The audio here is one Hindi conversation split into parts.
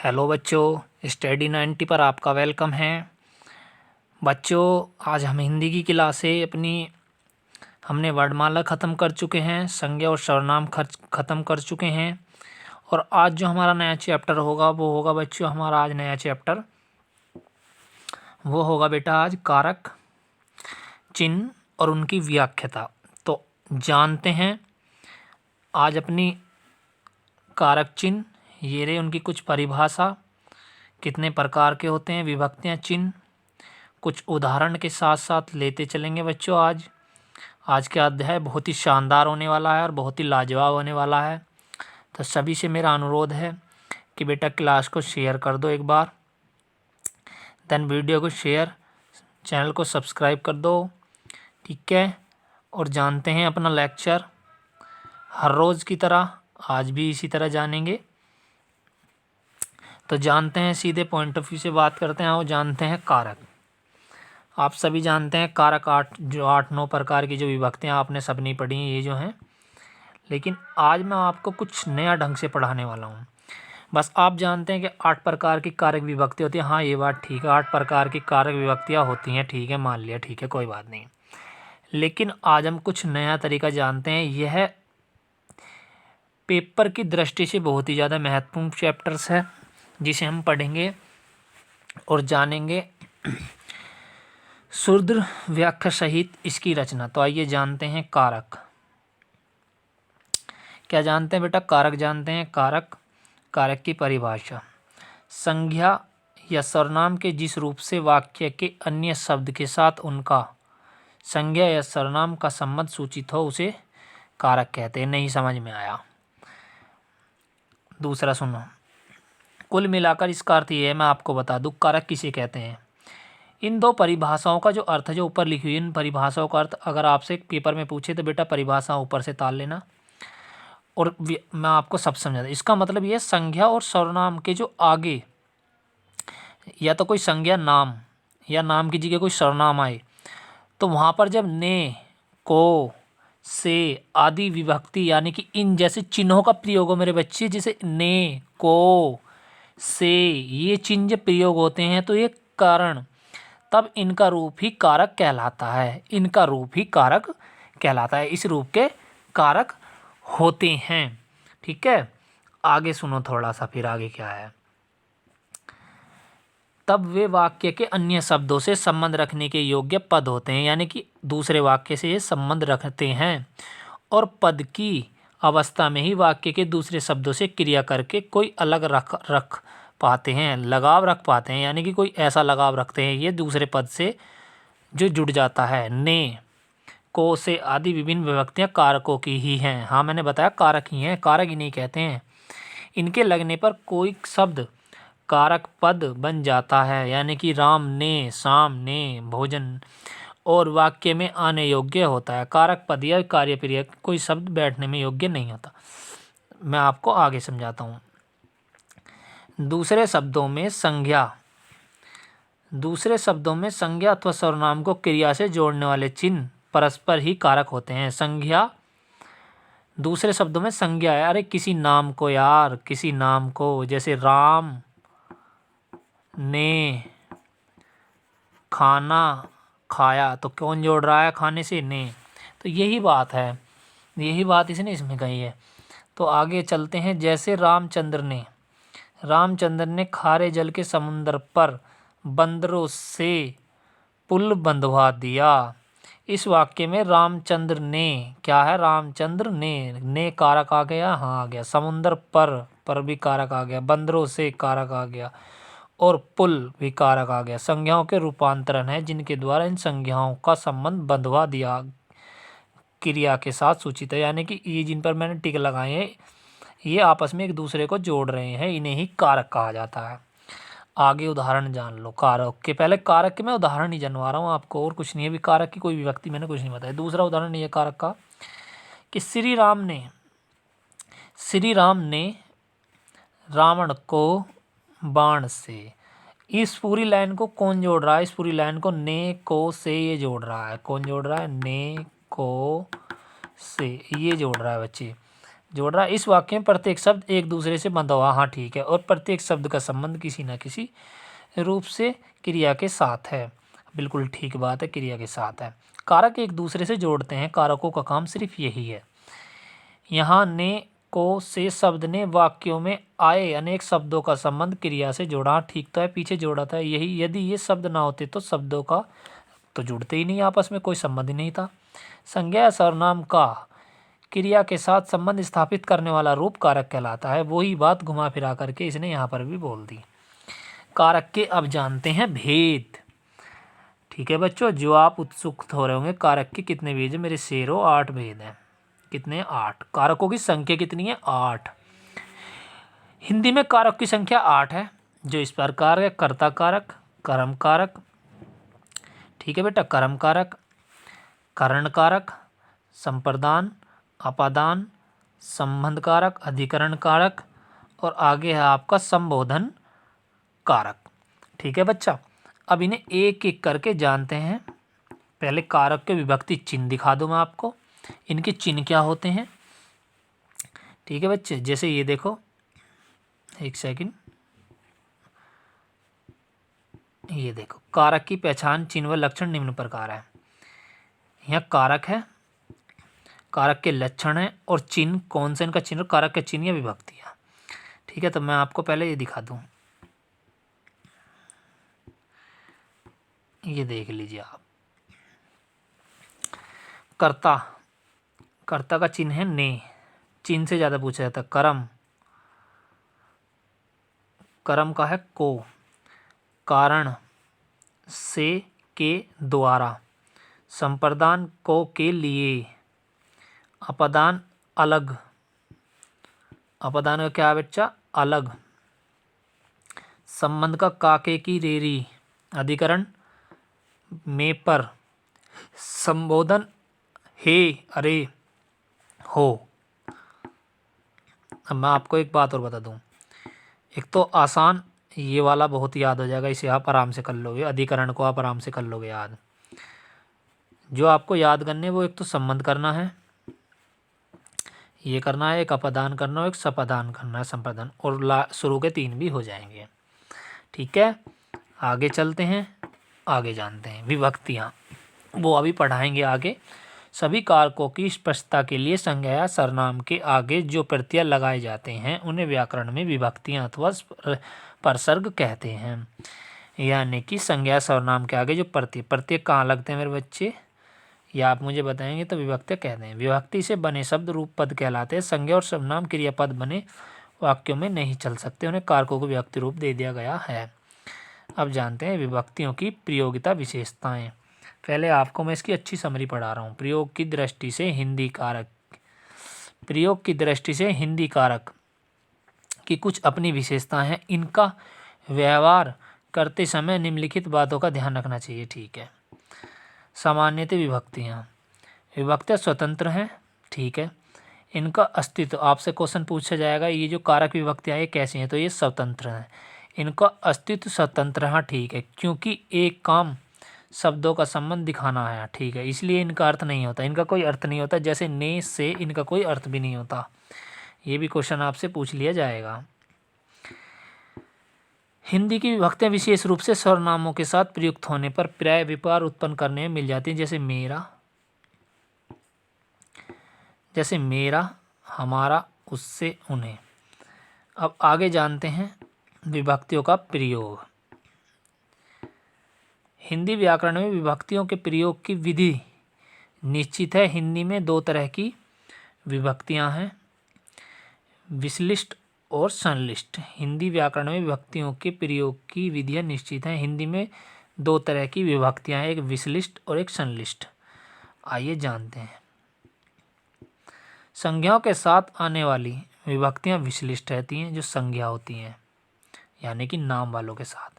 हेलो बच्चों, स्टडी 90 पर आपका वेलकम है। बच्चों, आज हम हिंदी की क्लास है अपनी हमने वर्णमाला ख़त्म कर चुके हैं, संज्ञा और सर्वनाम ख़त्म कर चुके हैं। और आज जो हमारा नया चैप्टर होगा वो होगा बच्चों, हमारा आज नया चैप्टर वो होगा बेटा आज कारक चिन्ह और उनकी व्याख्याता। तो जानते हैं आज अपनी कारक चिन्ह, ये रहे उनकी कुछ परिभाषा, कितने प्रकार के होते हैं, विभक्तियाँ, चिन्ह, कुछ उदाहरण के साथ साथ लेते चलेंगे बच्चों। आज का अध्याय बहुत ही शानदार होने वाला है और बहुत ही लाजवाब होने वाला है। तो सभी से मेरा अनुरोध है कि बेटा क्लास को शेयर कर दो एक बार, देन वीडियो को शेयर, चैनल को सब्सक्राइब कर दो, ठीक है। और जानते हैं अपना लेक्चर हर रोज़ की तरह आज भी इसी तरह जानेंगे। तो जानते हैं, सीधे पॉइंट ऑफ व्यू से बात करते हैं और जानते हैं कारक। आप सभी जानते हैं कारक 8-9 प्रकार की जो विभक्तियाँ आपने सबने पढ़ी हैं ये जो हैं, लेकिन आज मैं आपको कुछ नया ढंग से पढ़ाने वाला हूँ। बस आप जानते हैं कि 8 प्रकार की कारक विभक्ति होती है। हाँ, ये बात ठीक है, 8 प्रकार की कारक विभक्तियाँ होती हैं, ठीक है, मान लिया, ठीक है, कोई बात नहीं। लेकिन आज हम कुछ नया तरीका जानते हैं। यह पेपर की दृष्टि से बहुत ही ज़्यादा महत्वपूर्ण चैप्टर्स है जिसे हम पढ़ेंगे और जानेंगे सुदृढ़ व्याख्या सहित इसकी रचना। तो आइए जानते हैं कारक। क्या जानते हैं बेटा? कारक जानते हैं। कारक की परिभाषा, संज्ञा या सर्वनाम के जिस रूप से वाक्य के अन्य शब्द के साथ उनका संज्ञा या सर्वनाम का संबंध सूचित हो उसे कारक कहते हैं। नहीं समझ में आया? दूसरा सुनो। कुल मिलाकर इसका अर्थ ये है, मैं आपको बता दूं कारक किसे कहते हैं। इन दो परिभाषाओं का जो अर्थ है, जो ऊपर लिखी हुई इन परिभाषाओं का अर्थ अगर आपसे पेपर में पूछे तो बेटा परिभाषा ऊपर से ताल लेना और मैं आपको सब समझा दूं। इसका मतलब ये संज्ञा और सर्वनाम के जो आगे या तो कोई संज्ञा नाम या नाम की जगह कोई सर्वनाम आए तो वहाँ पर जब ने, को, से आदि विभक्ति यानी कि इन जैसे चिन्हों का प्रयोग हो मेरे बच्चे, जैसे ने, को, से, ये चिन्ह जब प्रयोग होते हैं तो ये कारण, तब इनका रूप ही कारक कहलाता है। इनका रूप ही कारक कहलाता है, इस रूप के कारक होते हैं, ठीक है। आगे सुनो थोड़ा सा, फिर आगे क्या है। तब वे वाक्य के अन्य शब्दों से संबंध रखने के योग्य पद होते हैं, यानी कि दूसरे वाक्य से ये संबंध रखते हैं और पद की अवस्था में ही वाक्य के दूसरे शब्दों से क्रिया करके कोई अलग रख पाते हैं, लगाव रख पाते हैं, यानी कि कोई ऐसा लगाव रखते हैं ये दूसरे पद से जो जुड़ जाता है। ने, को, से आदि विभिन्न विभक्तियां कारकों की ही हैं। हाँ, मैंने बताया कारक ही हैं, कारक ही नहीं कहते हैं। इनके लगने पर कोई शब्द कारक पद बन जाता है, यानी कि राम ने, शाम ने, भोजन, और वाक्य में आने योग्य होता है। कारक पद या कार्यक्रिया कोई शब्द बैठने में योग्य नहीं होता। मैं आपको आगे समझाता हूँ। दूसरे शब्दों में संज्ञा अथवा सर्वनाम को क्रिया से जोड़ने वाले चिन्ह परस्पर ही कारक होते हैं। संज्ञा, दूसरे शब्दों में संज्ञा है, अरे किसी नाम को यार, किसी नाम को, जैसे राम ने खाना खाया, तो कौन जोड़ रहा है खाने से? ने। तो यही बात है, यही बात इसने इसमें कही है। तो आगे चलते हैं। जैसे रामचंद्र ने खारे जल के समुद्र पर बंदरों से पुल बंधवा दिया। इस वाक्य में रामचंद्र ने क्या है? रामचंद्र ने कारक आ गया, हाँ आ गया। समुद्र पर भी कारक आ गया, बंदरों से कारक आ गया और पुल भी कारक आ गया। संज्ञाओं के रूपांतरण है जिनके द्वारा इन संज्ञाओं का संबंध बंधवा दिया क्रिया के साथ सूचित है, यानी कि ये जिन पर मैंने टिक लगाए हैं ये आपस में एक दूसरे को जोड़ रहे हैं, इन्हें ही कारक कहा जाता है। आगे उदाहरण जान लो कारक के। पहले कारक के मैं उदाहरण ही जानवा रहा हूँ आपको, और कुछ नहीं है। अभी कारक की कोई विभक्ति मैंने कुछ नहीं बताया। दूसरा उदाहरण ये कारक का कि श्री राम ने रावण को बाण से। इस पूरी लाइन को कौन जोड़ रहा है? इस पूरी लाइन को ने, को, से ये जोड़ रहा है। कौन जोड़ रहा है? ने, को, से ये जोड़ रहा है बच्चे। जोड़ रहा है। इस वाक्य में प्रत्येक शब्द एक दूसरे से बंधा हुआ, हाँ ठीक है, और प्रत्येक शब्द का संबंध किसी न किसी रूप से क्रिया के साथ है। बिल्कुल ठीक बात है, क्रिया के साथ है। कारक एक दूसरे से जोड़ते हैं, कारकों का काम सिर्फ यही है। यहाँ ने को से शब्द ने वाक्यों में आए अनेक शब्दों का संबंध क्रिया से जोड़ा, ठीक तो है, पीछे जोड़ा था यही। यदि ये शब्द ना होते तो शब्दों का तो जुड़ते ही नहीं, आपस में कोई संबंध ही नहीं था। संज्ञा या सर्वनाम का क्रिया के साथ संबंध स्थापित करने वाला रूप कारक कहलाता है। वही बात घुमा फिरा करके इसने यहाँ पर भी बोल दी। कारक के अब जानते हैं भेद। ठीक है बच्चों, जो आप उत्सुक हो रहे होंगे कारक के कितने भेद है, मेरे शेरों 8 भेद हैं। कितने? 8। कारकों की संख्या कितनी है? 8। हिंदी में कारक की संख्या 8 है, जो इस प्रकार है: कर्ता कारक, कर्म कारक, ठीक है बेटा, कर्म कारक, करण कारक, संप्रदान, अपादान, संबंध कारक, अधिकरण कारक, और आगे है आपका संबोधन कारक। ठीक है बच्चा, अब इन्हें एक एक करके जानते हैं। पहले कारक के विभक्ति चिन्ह दिखा दूं मैं आपको, इनके चिन्ह क्या होते हैं। ठीक है बच्चे, जैसे ये देखो, एक सेकंड, ये देखो, कारक की पहचान, चिन्ह व लक्षण निम्न प्रकार है। यहाँ कारक है, कारक के लक्षण हैं, और चिन्ह कौन से इनका चिन्ह, कारक के चिन्ह या विभक्तियाँ। ठीक है, तो मैं आपको पहले ये दिखा दूं, ये देख लीजिए आप। कर्ता, कर्ता का चिन्ह है ने, चिन्ह से ज़्यादा पूछा जाता है। कर्म, कर्म का है को, कारण से के द्वारा, संप्रदान को के लिए, अपदान अलग, अपदान का क्या है बच्चा? अलग, संबंध का काके की रेरी, अधिकरण में पर, संबोधन हे अरे हो। अब मैं आपको एक बात और बता दूं, एक तो आसान, ये वाला बहुत याद हो जाएगा, इसे आप आराम से कर लोगे, अधिकरण को आप आराम से कर लोगे याद। जो आपको याद करने वो एक तो संबंध करना है, ये करना है, एक अपदान करना है, एक सपदान करना है, संप्रदान, और शुरू के 3 भी हो जाएंगे। ठीक है, आगे चलते हैं, आगे जानते हैं विभक्तियाँ, वो अभी पढ़ाएंगे आगे। सभी कारकों की स्पष्टता के लिए संज्ञा या सर्वनाम के आगे जो प्रत्यय लगाए जाते हैं उन्हें व्याकरण में विभक्तियाँ अथवा परसर्ग कहते हैं। यानी कि संज्ञा सर्वनाम के आगे जो प्रत्यय कहाँ लगते हैं मेरे बच्चे, या आप मुझे बताएंगे तो विभक्ति कहते हैं। विभक्ति से बने शब्द रूप पद कहलाते हैं। संज्ञा और सर्वनाम क्रियापद बने वाक्यों में नहीं चल सकते, उन्हें कारकों को विभक्ति रूप दे दिया गया है। अब जानते हैं विभक्तियों की प्रयोगिता विशेषताएं। पहले आपको मैं इसकी अच्छी समरी पढ़ा रहा हूँ। प्रयोग की दृष्टि से हिंदी कारक, प्रयोग की दृष्टि से हिंदी कारक की कुछ अपनी विशेषताएं हैं। इनका व्यवहार करते समय निम्नलिखित बातों का ध्यान रखना चाहिए। ठीक है, सामान्यतः विभक्तियाँ, विभक्तियाँ स्वतंत्र हैं। ठीक है, इनका अस्तित्व, आपसे क्वेश्चन पूछा जाएगा ये जो कारक विभक्तियाँ ये कैसी हैं, तो ये स्वतंत्र हैं, इनका अस्तित्व स्वतंत्र है। ठीक है, क्योंकि एक काम शब्दों का संबंध दिखाना है। ठीक है, इसलिए इनका अर्थ नहीं होता, इनका कोई अर्थ नहीं होता, जैसे ने से इनका कोई अर्थ भी नहीं होता। ये भी क्वेश्चन आपसे पूछ लिया जाएगा। हिंदी की विभक्तियाँ विशेष रूप से सर्वनामों के साथ प्रयुक्त होने पर पर्याय विपार उत्पन्न करने में मिल जाती हैं, जैसे मेरा, जैसे मेरा, हमारा, उससे, उन्हें। अब आगे जानते हैं विभक्तियों का प्रयोग। हिंदी व्याकरण में विभक्तियों के प्रयोग की विधि निश्चित है। हिंदी में 2 तरह की विभक्तियां हैं, विश्लिष्ट और संश्लिष्ट। हिंदी व्याकरण में विभक्तियों के प्रयोग की विधियां निश्चित हैं। हिंदी में 2 तरह की विभक्तियां हैं, एक विश्लिष्ट और एक संश्लिष्ट। आइए जानते हैं। संज्ञाओं के साथ आने वाली विभक्तियां विश्लिष्ट रहती हैं, जो संज्ञा होती हैं, यानी कि नाम वालों के साथ,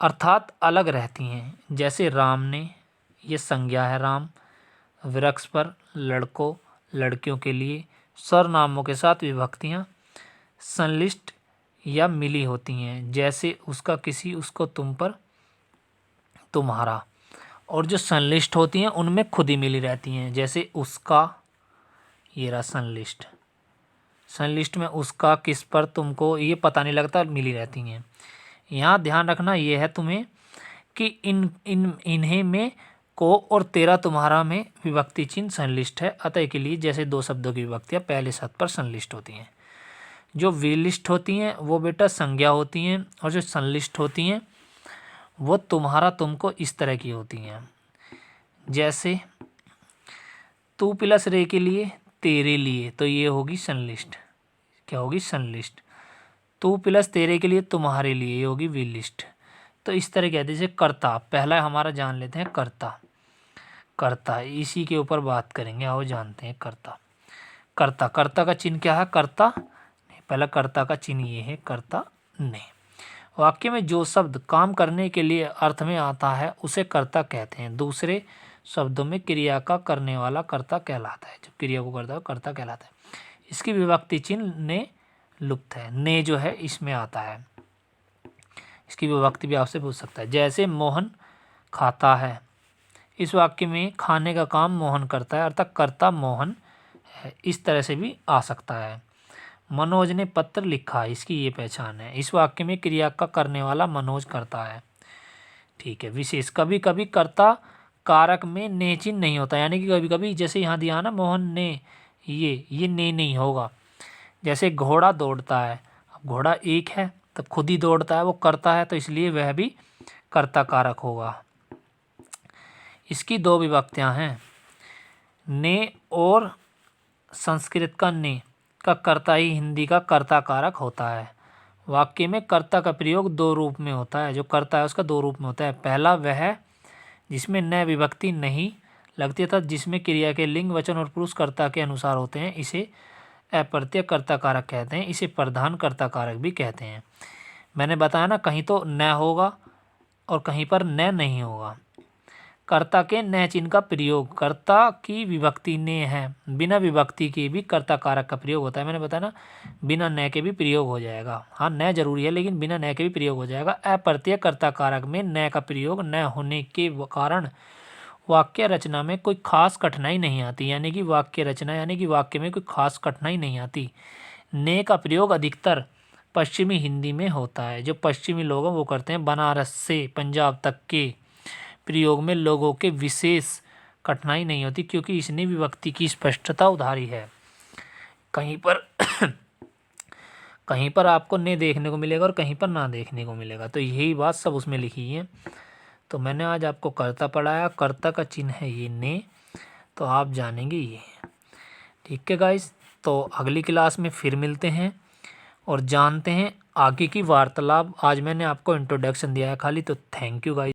अर्थात अलग रहती हैं। जैसे राम ने, ये संज्ञा है राम, वृक्ष पर, लड़कों, लड़कियों के लिए। सर्वनामों के साथ विभक्तियाँ संश्लिष्ट या मिली होती हैं, जैसे उसका, किसी, उसको, तुम पर, तुम्हारा। और जो संश्लिष्ट होती हैं उनमें खुद ही मिली रहती हैं, जैसे उसका, ये रहा संश्लिष्ट, संलिस्ट में उसका किस पर तुमको ये पता नहीं लगता, मिली रहती हैं। यहाँ ध्यान रखना ये है तुम्हें कि इन्हें में को और तेरा तुम्हारा में विभक्ति चिन्ह संलिस्ट है, अतः के लिए जैसे दो शब्दों की विभक्तियाँ पहले शब्द पर संलिस्ट होती हैं। जो विलिस्ट होती हैं वो बेटा संज्ञा होती हैं, और जो संलिस्ट होती हैं वो तुम्हारा तुमको इस तरह की होती हैं। जैसे तू प्लस रे के लिए तेरे लिए, तो ये होगी संलिस्ट। क्या होगी? संलिस्ट। तू प्लस तेरे के लिए तुम्हारे लिए, ये होगी विलिस्ट। तो इस तरह कहते हैं। जैसे कर्ता, पहला हमारा जान लेते हैं कर्ता। कर्ता इसी के ऊपर बात करेंगे, आओ जानते हैं कर्ता। कर्ता, कर्ता का चिन्ह क्या है? कर्ता नहीं, पहला कर्ता का चिन्ह ये है, कर्ता नहीं। वाक्य में जो शब्द काम करने के लिए अर्थ में आता है उसे कर्ता कहते हैं। दूसरे शब्दों में क्रिया का करने वाला कर्ता कहलाता है। जो क्रिया को करता है कर्ता कहलाता है। इसकी विभक्ति चिन्ह ने लुप्त है। ने जो है इसमें आता है। इसकी विभक्ति भी आपसे पूछ सकता है। जैसे मोहन खाता है, इस वाक्य में खाने का काम मोहन करता है, अर्थात कर्ता मोहन है। इस तरह से भी आ सकता है। मनोज ने पत्र लिखा, इसकी ये पहचान है। इस वाक्य में क्रिया का करने वाला मनोज करता है। ठीक है। विशेष, कभी कभी कर्ता कारक में ने चिन्ह नहीं होता, यानी कि कभी कभी जैसे यहाँ दिया ना मोहन ने, ये ने नहीं होगा। जैसे घोड़ा दौड़ता है, अब घोड़ा एक है तब खुद ही दौड़ता है, वो करता है, तो इसलिए वह भी कर्ता कारक होगा। इसकी दो विभक्तियाँ हैं, ने और संस्कृत का ने का कर्ता ही हिंदी का कर्ता कारक होता है। वाक्य में कर्ता का प्रयोग दो रूप में होता है। जो कर्ता है उसका दो रूप में होता है। पहला वह जिसमें न विभक्ति नहीं लगती तथा जिसमें क्रिया के लिंग, वचन और पुरुष कर्ता के अनुसार होते हैं, इसे अप्रत्यय कर्ता कारक कहते हैं। इसे प्रधान कर्ता कारक भी कहते हैं। मैंने बताया ना, कहीं तो न होगा और कहीं पर न नहीं होगा। कर्ता के न चिन्ह का प्रयोग, कर्ता की विभक्ति ने है, बिना विभक्ति के भी कर्ता कारक का प्रयोग होता है। मैंने बताया ना, बिना न के भी प्रयोग हो जाएगा। हाँ, न जरूरी है लेकिन बिना न के भी प्रयोग हो जाएगा। अप्रत्यय कर्ता कारक में न का प्रयोग न होने के कारण वाक्य रचना में कोई खास कठिनाई नहीं आती, यानी कि वाक्य रचना यानी कि वाक्य में कोई खास कठिनाई नहीं आती। ने का प्रयोग अधिकतर पश्चिमी हिंदी में होता है। जो पश्चिमी लोग हैं वो करते हैं। बनारस से पंजाब तक के प्रयोग में लोगों के विशेष कठिनाई नहीं होती, क्योंकि इसने विभक्ति की स्पष्टता उधारी है। कहीं पर कहीं पर आपको ने देखने को मिलेगा और कहीं पर ना देखने को मिलेगा, तो यही बात सब उसमें लिखी है। तो मैंने आज आपको कर्ता पढ़ाया, कर्ता का चिन्ह है ये ने, तो आप जानेंगे ये। ठीक है गाइस, तो अगली क्लास में फिर मिलते हैं और जानते हैं आगे की वार्तालाप। आज मैंने आपको इंट्रोडक्शन दिया है खाली, तो थैंक यू गाइस।